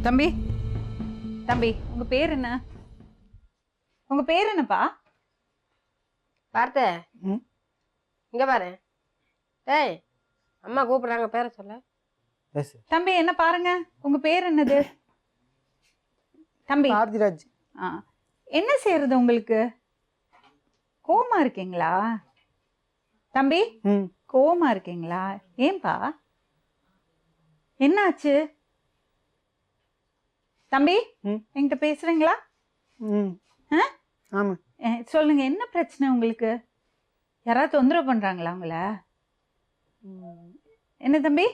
தம்பி தம்பி உங்க பேர் என்ன? உங்க பேர் என்னப்பா? பார்த்த இங்க பாரு. டேய் அம்மா கூப்பிடுறாங்க, பேரை சொல்ல. தம்பி என்ன பாருங்க, உங்க பேர் என்னது தம்பி? ஆர்த்திராஜ். என்ன செய்யறது உங்களுக்கு? கோமா இருக்கீங்களா தம்பி? கோமா இருக்கீங்களா? ஏன்பா என்னாச்சு தம்பி? என்கிட்ட பேசுறீங்களா? ஆமா சொல்லுங்க, என்ன பிரச்சனை உங்களுக்கு? யாராவது தொந்தரவு பண்றாங்களா உங்கள? என்ன தம்பி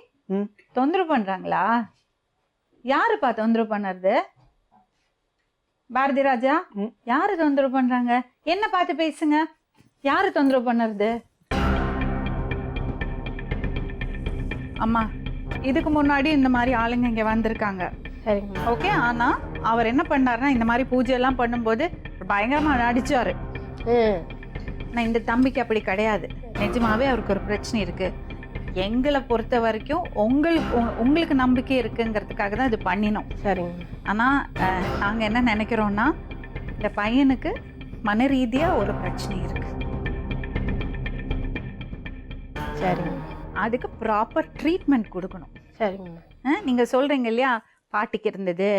தொந்தரவு பண்றாங்களா? யாருப்பா தொந்தரவு பண்ணறது? பாரதி ராஜா, யாரு தொந்தரவு பண்றாங்க? என்ன பார்த்து பேசுங்க. யாரு தொந்தரவு பண்ணறது? அம்மா, இதுக்கு முன்னாடி இந்த மாதிரி ஆளுங்க இங்க வந்திருக்காங்க. சரிங்க. ஓகே, ஆனா அவர் என்ன பண்ணாருன்னா இந்த மாதிரி பூஜை எல்லாம் பண்ணும்போது பயங்கரமா அடிச்சாரு. நான் இந்த தம்பிக்கு அப்படி கிடையாது. நிஜமாவே அவருக்கு ஒரு பிரச்சனை இருக்கு. எங்களை பொறுத்த வரைக்கும் உங்களுக்கு நம்பிக்கை இருக்குங்கிறதுக்காக தான் இது பண்ணினோம். சரிங்க. ஆனா நாங்க என்ன நினைக்கிறோம்னா, இந்த பையனுக்கு மன ரீதியா ஒரு பிரச்சனை இருக்கு. சரிங்க. அதுக்கு ப்ராப்பர் ட்ரீட்மெண்ட் கொடுக்கணும். சரிங்க. நீங்க சொல்றீங்க இல்லையா, பாட்டிக்கு இருந்தது,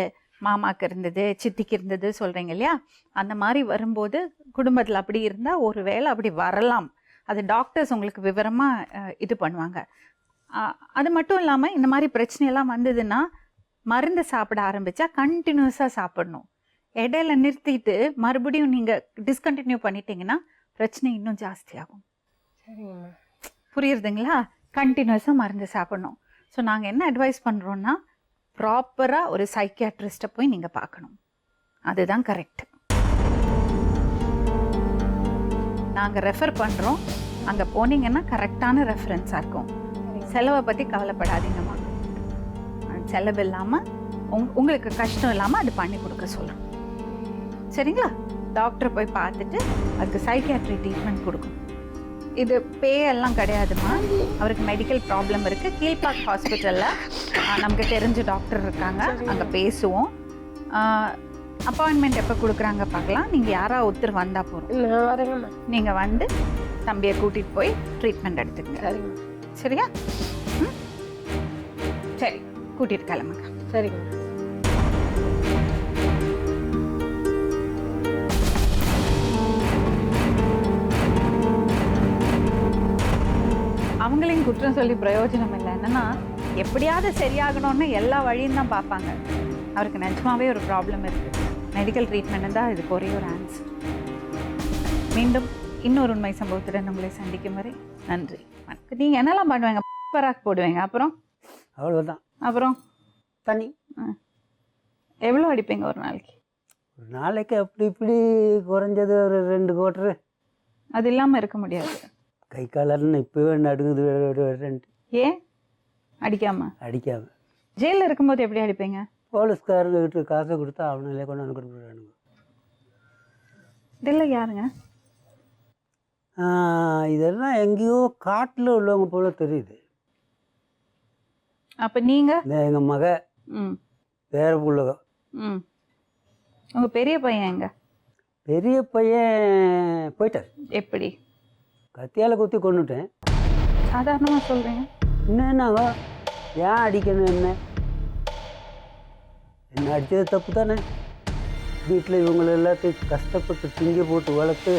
மாமாக்கு இருந்தது, சித்திக்கு இருந்தது சொல்றீங்க இல்லையா, அந்த மாதிரி வரும்போது குடும்பத்தில் அப்படி இருந்தால் ஒரு வேளை அப்படி வரலாம். அது டாக்டர்ஸ் உங்களுக்கு விவரமாக இது பண்ணுவாங்க. அது மட்டும் இல்லாமல் இந்த மாதிரி பிரச்சனையெல்லாம் வந்ததுன்னா மருந்து சாப்பிட ஆரம்பித்தா கண்டினியூஸாக சாப்பிடணும். இடையில நிறுத்திட்டு மறுபடியும் நீங்கள் டிஸ்கண்டினியூ பண்ணிட்டீங்கன்னா பிரச்சனை இன்னும் ஜாஸ்தியாகும். சரிங்கம்மா. புரியுறதுங்களா? கண்டினியூஸாக மருந்து சாப்பிடணும். ஸோ நாங்கள் என்ன அட்வைஸ் பண்ணுறோன்னா, ப்ராப்பராக ஒரு சைக்கியாட்ரிஸ்ட்டை போய் நீங்கள் பார்க்கணும். அதுதான் கரெக்ட். நாங்கள் ரெஃபர் பண்ணுறோம். அங்கே போனீங்கன்னா கரெக்டான ரெஃபரன்ஸாக இருக்கும். செலவை பற்றி கவலைப்படாதீங்கம்மா. செலவு இல்லாமல் உங்களுக்கு கஷ்டம் இல்லாமல் அது பண்ணி கொடுக்க சொல்கிறோம். சரிங்களா? டாக்டரை போய் பார்த்துட்டு அதுக்கு சைக்கியாட்ரி ட்ரீட்மெண்ட் கொடுக்கும். இது பே எல்லாம் கிடையாதுமா. அவருக்கு மெடிக்கல் ப்ராப்ளம் இருக்குது. கீழ்பாக் ஹாஸ்பிட்டலில் நமக்கு தெரிஞ்ச டாக்டர் இருக்காங்க, அங்கே பேசுவோம். அப்பாயின்மெண்ட் எப்போ கொடுக்குறாங்க பார்க்கலாம். நீங்கள் யாராவது ஒருத்தர் வந்தால் போகிறோம். வரேங்கம்மா. நீங்கள் வந்து தம்பியை கூட்டிகிட்டு போய் ட்ரீட்மெண்ட் எடுத்துக்கங்க. சரிங்க. சரியா? சரி, கூட்டிகிட்டு கிளம்புங்க. சரிங்க. அவங்களையும் குற்றம் சொல்லி பிரயோஜனம் இல்லை. என்னன்னா, எப்படியாவது சரியாகணும்னு எல்லா வழியும் தான் பார்ப்பாங்க. அவருக்கு நிஜமாவே ஒரு ப்ராப்ளம் இருக்குது. மெடிக்கல் ட்ரீட்மெண்ட் தான் இதுக்கு ஒரே ஒரு ஆன்சர். மீண்டும் இன்னொரு உண்மை சம்பவத்துடன் உங்களை சந்திக்கும் வரை நன்றி. நீங்கள் என்னெல்லாம் பண்ணுவீங்க? பராக் போடுவீங்க, அப்புறம் அவ்வளோதான். அப்புறம் தண்ணி. எவ்வளோ அடிப்பீங்க ஒரு நாளைக்கு? ஒரு நாளைக்கு அப்படி இப்படி குறைஞ்சது ஒரு 2 குவார்ட்டரு. அது இல்லாமல் இருக்க முடியாது. கை காலன்னு இப்போவே நடுங்குது. 2 ஏன் அடிக்காம? அடிக்காம ஜெயிலில் இருக்கும்போது எப்படி அடிப்பீங்க? போலீஸ்காரங்கிட்ட காசை கொடுத்தா அவனுங்களே கொண்டு வந்து கொடுக்குறானுங்க. இதெல்லாம் யாருங்க? இதெல்லாம் எங்கேயோ காட்டில் உள்ளவங்க போல தெரியுது. அப்போ நீங்கள்? இந்த எங்கள் மக வேற புள்ளக. உங்கள் பெரிய பையன் எங்க? பெரிய பையன் போயிட்டார். எப்படி? கத்தியால் குத்தி கொண்டுட்டேன். சாதாரணமாக சொல்கிறீங்க. என்னன்னாவா ஏன் அடிக்கணும்? என்ன அடித்தது தப்பு தானே. வீட்டில் இவங்களை எல்லாத்தையும் கஷ்டப்பட்டு திங்க போட்டு வளர்த்து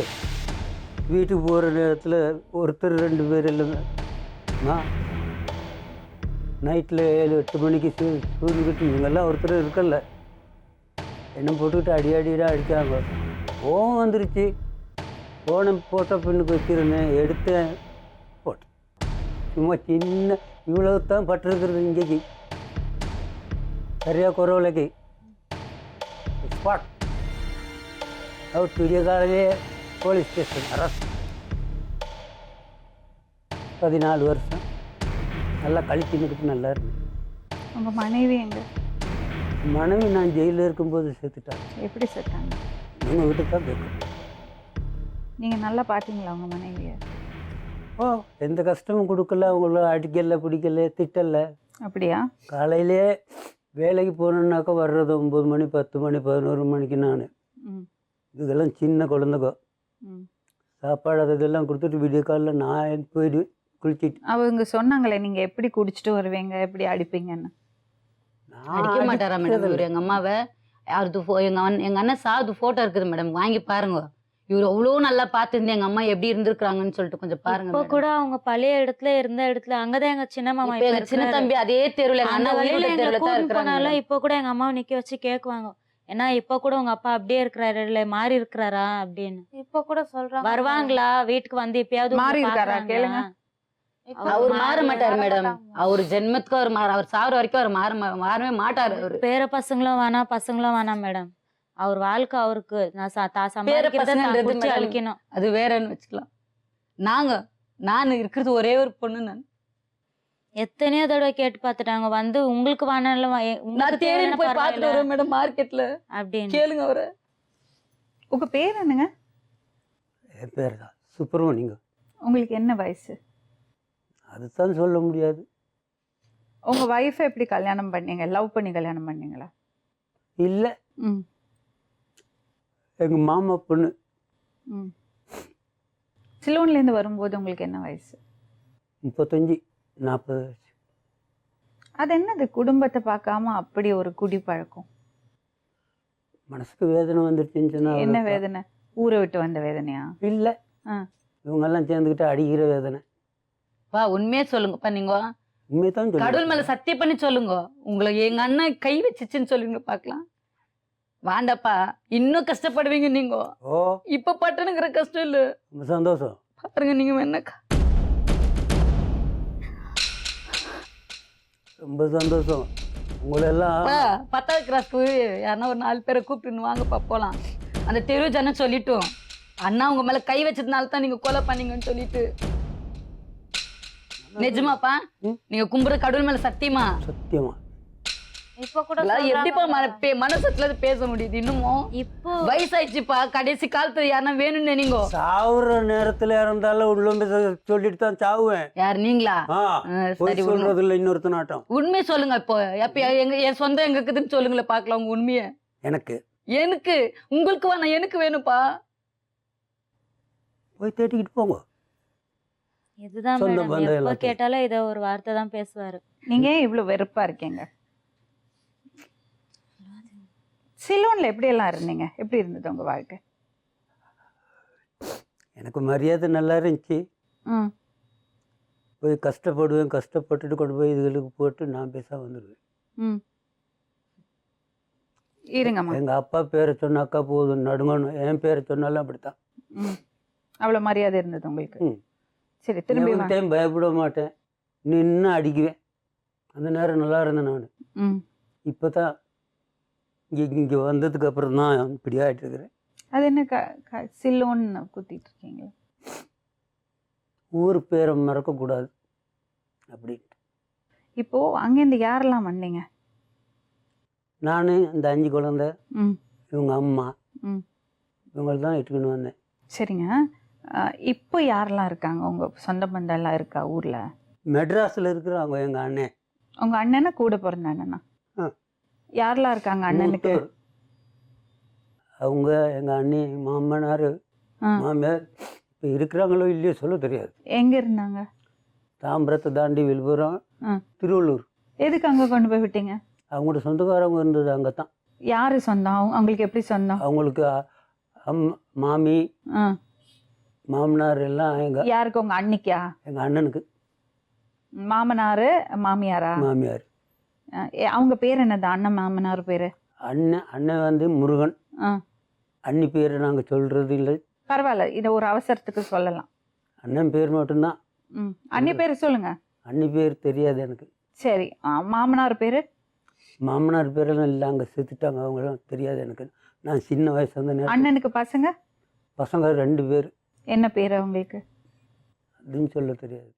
வீட்டுக்கு போகிற நேரத்தில் ஒருத்தர் 2 பேர் இல்லைங்க. நைட்டில் 7-8 மணிக்கு சூழ்ந்துக்கிட்டு இவங்கெல்லாம் ஒருத்தர் இருக்கல. என்ன போட்டுக்கிட்டு அடிதான் அடித்தாங்க. கோவம் வந்துருச்சு. போன போட்ட பெண்ணுக்கு வச்சிருந்தேன், எடுத்தேன், போட்டேன். சும்மா சின்ன இவ்வளவு தான் பட்டிருக்கிறது. இங்கேக்கு சரியாக குறவலைக்கு ஸ்பாட் அவர் விடிய காலையிலே போலீஸ் ஸ்டேஷன் அரெஸ்ட். 14 வருஷம் நல்லா கழிச்சுன்னுக்கிட்டு நல்லா இருந்தேன். உங்கள் மனைவி எங்க? மனைவி நான் ஜெயிலில் இருக்கும்போது செத்துட்டாங்க. எப்படி செத்தாங்க? உங்கள் வீட்டுக்கு தான் கேட்கும். நீங்கள் நல்லா பார்த்தீங்களா உங்கள் மனைவியை? ஓ, எந்த கஷ்டமும் கொடுக்கல. அவங்கள அடிக்கல, பிடிக்கல, திட்டலை. அப்படியா? காலையிலே வேலைக்கு போனேன்னாக்கா வர்றது 9 மணி 10 மணி 11 மணிக்கு நான். ம் இதுக்கெல்லாம் சின்ன குழந்தைக்கோ ம். சாப்பாடு அது இதெல்லாம் கொடுத்துட்டு விடிய காலைல நான் போயிடுவேன் குளிச்சிட்டு. அவங்க சொன்னாங்களே நீங்க எப்படி குடிச்சிட்டு வருவீங்க எப்படி அடிப்பீங்கன்னு. நான் அடிக்க மாட்டாரா மேடம் அடிச்சதில்ல. இவர் எங்க அம்மாவை? அது எங்க அண்ணன் சாது போட்டோ இருக்குது மேடம், வாங்கி பாருங்க. இவர் அவ்வளோ நல்லா பார்த்துருந்து எங்க அம்மா எப்படி இருந்திருக்காங்கன்னு சொல்லிட்டு கொஞ்சம் பாருங்க இப்போ madam. கூட அவங்க பழைய இடத்துல இருந்த இடத்துல அங்கதான் எங்க சின்ன மாமா இப்ப இப்ப எங்க சின்ன இருக்கிறாரு. தம்பி அதே தெருவுல எங்க அந்த அண்ணன் வழியில உயிரோட எங்களை தெருவுல தான் கூட்டிட்டு இருக்கிறாங்க போனாலும் madam. இப்போ கூட எங்க அம்மாவை நிக்க வச்சு கேக்குவாங்க, ஏன்னா இப்போ கூட உங்க அப்பா அப்படியே இருக்கிறாரு இல்ல மாறி இருக்கிறாரா அப்படின்னு. இப்போ கூட சொல்றாங்க வருவாங்களா வீட்டுக்கு வந்து எப்பயாவது உங்களை மாறி இருக்காரா? பாக்குறாங்களா? கேளுங்க. இப்போ அவர் மாறி மாற மாட்டாரு மேடம். மாட்டாங்க. அவர் ஜென்மத்துக்கு அவர் அவர் சாகுற வரைக்கும் அவர் மாறவே மாட்டாரு அவரு. பேர பசங்களும் வேணாம் பசங்களும் வேணாம் மேடம். அவர் வாழ்க்கை அவருக்கு நான் சம்பாதிக்கிறத பசங்கன்றது தான் குடிச்சு madam. அழிக்கணும். அது வேறன்னு வச்சுக்கலாம். நான் இருக்கிறது ஒரே ஒரு பொண்ணு. நான் எத்தனையோ தடவை கேட்டு பார்த்துட்டாங்க, வந்து உங்களுக்கு வேணாலும் நான் தேடி போய் பார்த்துட்டு வருவேன் மேடம் மார்க்கெட்ல. அப்படின்னு. கேளுங்க அவரை. உங்க பேர் என்னங்க? என் பேர் தான் சுப்பிரமணியங்க. உங்களுக்கு என்ன வயசு? அதுதான் சொல்ல முடியாது. உங்க ஒய்ஃபை எப்படி கல்யாணம் பண்ணீங்க? லவ் பண்ணி கல்யாணம் பண்ணீங்களா? இல்லை, ம் எங்கள் மாமா பொண்ணு. ம். சிலோன்லேருந்து வரும்போது உங்களுக்கு என்ன வயசு? 35 40 அது என்னது குடும்பத்தை பார்க்காம அப்படி ஒரு குடி பழக்கம்? மனசுக்கு வேதனை வந்துருச்சுன்னு சொன்னா என்ன வேதனை? ஊரை விட்டு வந்த வேதனையா? இல்லை, ஆ. இவங்கெல்லாம் சேர்ந்துக்கிட்டு அடிக்கிற வேதனை. வா உண்மையே சொல்லுங்கப்பா. நீங்க உண்மைதான் கடவுள் சொல்லுங்க. மேல சத்தியம் பண்ணி சொல்லுங்க, உங்களை எங்க அண்ணன் கை வச்சுச்சுன்னு சொல்லுங்க பார்க்கலாம். வாண்டாப்பா, இன்னும் கஷ்டப்படுவீங்க நீங்க. ஓ, இப்ப பட்டனுங்கிற கஷ்டம் இல்ல. ரொம்ப சந்தோஷம். பாருங்க நீங்க என்னக்கா ரொம்ப சந்தோஷம். உங்களெல்லாம் 10வது கிளாஸ்க்கு யாருன்னா ஒரு 4 பேரை கூப்பிட்டுன்னு வாங்கப்பா போலாம். அந்த தெரு ஜனம் சொல்லிட்டோம், அண்ணா உங்க மேல கை வச்சதுனால தான் நீங்க கொலை பண்ணீங்கன்னு சொல்லிட்டு. நிஜமாப்பா? ம். நீங்க கும்புற கடவுள் மேல சத்தியமா? சத்தியமா. இப்போ கூட இதெல்லாம் எப்படிப்பா சொல்றாங்க. மனசுல இருந்து பேச முடியுது இன்னமும்? இப்போ வயசாயிடுச்சுப்பா, கடைசி காலத்துல யாருன்னா வேணும்னு நீங்க. சாவுற நேரத்துல இருந்தாலும் உள்ள சொல்லிட்டு தான் சாவுவேன். யார் நீங்களா? ஆ, போய் சரி, சொல்றது இல்லை இன்னொருத்த நாட்டம். உண்மையை சொல்லுங்க. இப்போ எப்ப என் சொந்தம் எங்க இருக்குதுன்னு சொல்லுங்களேன் பாக்கலாம் உங்க உண்மையை. எனக்கு எனக்கு உங்களுக்கு வேணாம், எனக்கு வேணும்ப்பா. போய் தேடிக்கிட்டு போங்க. இதுதான் சொந்த மேடம், பந்தம் எப்ப எல்லாத்தையும். கேட்டாலும் இத ஒரு வார்த்தை தான் பேசுவாரு. நீங்க ஏன் இவ்வளவு வெறுப்பா இருக்கீங்க? சிலோன்ல எப்படி எல்லாம் இருந்தீங்க? எப்படி இருந்தது உங்க வாழ்க்கை? எனக்கு மரியாதை நல்லா இருந்துச்சு. ம் போய் கஷ்டப்படுவேன், கஷ்டப்பட்டுட்டு கொண்டு போய் இதுகளுக்கு போட்டு நான் பேச வந்துடுவேன். ம் இருங்கம்மா. எங்கள் அப்பா பேரை சொன்னாக்கா போதும் நடுங்கணும். என் பேரை சொன்னாலும் அப்படித்தான். ம் அவ்வளோ மரியாதை இருந்தது உங்களுக்கு? ம். சரி, திரும்பி வா. டைம் பயப்பட மாட்டேன், நின்று அடிக்குவேன். அந்த நேரம் நல்லா இருந்தேன் நான். ம் இப்போ தான் இங்கே வந்ததுக்கு அப்புறம் தான் இப்படி ஆகிட்டு இருக்கிறேன். அது என்ன சிலோன்னு குத்திட்டு இருக்கீங்களா? ஊர் பேரை மறக்கக்கூடாது அப்படின்ட்டு. இப்போ அங்கேருந்து யாரெல்லாம் வந்தீங்க? நான் இந்த 5 குழந்தை, ம் இவங்க அம்மா, ம் இவங்களை தான் இட்டுக்கின்னு வந்தேன். சரிங்க. இப்போ யாரெல்லாம் இருக்காங்க? உங்க சொந்த பந்தம் எல்லாம் இருக்கா ஊர்ல? மெட்ராஸில் இருக்கிறாங்க எங்கள் அண்ணன். உங்க அண்ணனா கூட பிறந்த அண்ணனா? ஆ. யாரெல்லாம் இருக்காங்க அண்ணனுக்கு? மூத்தோர். அவங்க எங்கள் அண்ணி மாமனார் ஆ. மாமியார் இப்போ இருக்கிறாங்களோ இல்லையோ சொல்ல தெரியாது. எங்க இருந்தாங்க? தாம்பரத்தை தாண்டி விழுப்புரம், ஆ. திருவள்ளூர். எதுக்கு அங்க கொண்டு போய் விட்டீங்க? அவங்களோட சொந்தக்காரங்க இருந்தது அங்கே தான். யாரு சொந்தம்? அவங்களுக்கு எப்படி சொந்தம்? அவங்களுக்கு மாமி ஆ. மாமனார் எல்லாம் யாருக்கு? உங்க அண்ணிக்கா? எங்கள் அண்ணனுக்கு மாமனாரு மாமியாரா? மாமியார். அவங்க பேர் என்னது? அண்ணன் மாமனார் பேரு? அண்ணன் வந்து முருகன். ஆ. அண்ணி பேர் நாங்கள் சொல்கிறது இல்லை. பரவாயில்ல, இதை ஒரு அவசரத்துக்கு சொல்லலாம். அண்ணன் பேர் மட்டும்தான். ம் அண்ணி பேர் சொல்லுங்க. அண்ணி பேர் தெரியாது எனக்கு. சரி, மாமனார் பேரு? மாமனார் பேரெல்லாம் இல்லை, அங்கே செத்துட்டாங்க. அவங்களாம் தெரியாது எனக்கு. நான் சின்ன வயசு அந்த நேரம். அண்ணனுக்கு பசங்க? பசங்க 2 பேர். என்ன பேரு அவங்களுக்கு? அப்படின்னு சொல்ல தெரியாது.